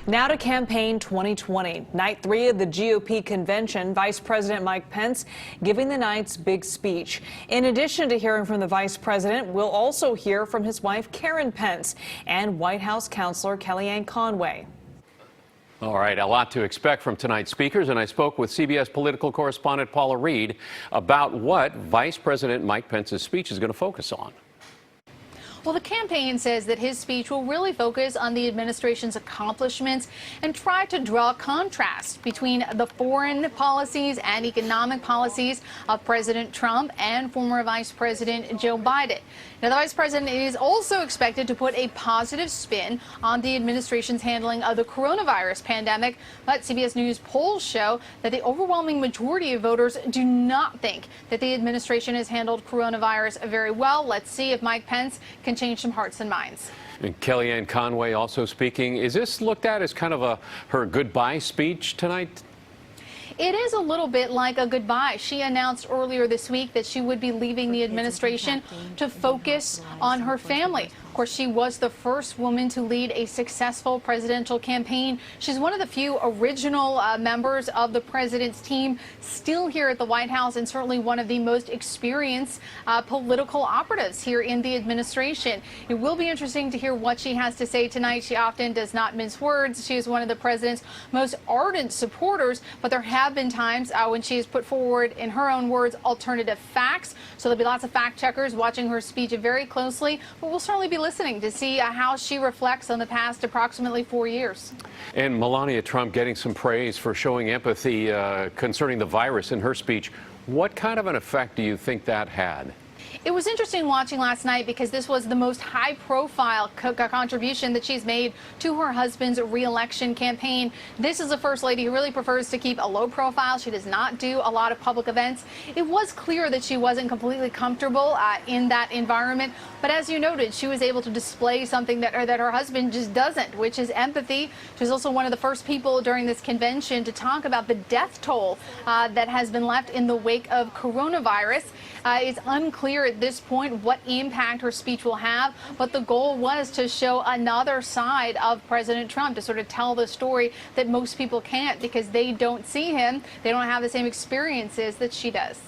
Now to campaign 2020. Night 3 of the GOP convention, Vice President Mike Pence giving the night's big speech. In addition to hearing from the Vice President, we'll also hear from his wife Karen Pence and White House counselor Kellyanne Conway. All right, a lot to expect from tonight's speakers, and I spoke with CBS political correspondent Paul Reid about what Vice President Mike Pence's speech is going to focus on. Well, the campaign says that his speech will really focus on the administration's accomplishments and try to draw contrast between the foreign policies and economic policies of President Trump and former Vice President Joe Biden. Now, the Vice President is also expected to put a positive spin on the administration's handling of the coronavirus pandemic, but CBS News polls show that the overwhelming majority of voters do not think that the administration has handled coronavirus very well. Let's see if Mike Pence can change some hearts and minds. And Kellyanne Conway also speaking. Is this looked at as kind of her goodbye speech tonight? It is a little bit like a goodbye. She announced earlier this week that she would be leaving the administration to focus on her family. Of course, she was the first woman to lead a successful presidential campaign. She's one of the few original members of the president's team still here at the White House, and certainly one of the most experienced political operatives here in the administration. It will be interesting to hear what she has to say tonight. She often does not mince words. She is one of the president's most ardent supporters, but there have been times when she has put forward, in her own words, alternative facts. So there'll be lots of fact checkers watching her speech very closely, but we'll certainly be listening to see how she reflects on the past approximately 4 years. And Melania Trump getting some praise for showing empathy concerning the virus in her speech. What kind of an effect do you think that had? It was interesting watching last night because this was the most high-profile contribution that she's made to her husband's re-election campaign. This is a first lady who really prefers to keep a low profile. She does not do a lot of public events. It was clear that she wasn't completely comfortable in that environment. But as you noted, she was able to display something that her husband just doesn't, which is empathy. She's also one of the first people during this convention to talk about the death toll that has been left in the wake of coronavirus. It's unclear at this point what impact her speech will have, but the goal was to show another side of President Trump, to sort of tell the story that most people can't because they don't see him. They don't have the same experiences that she does.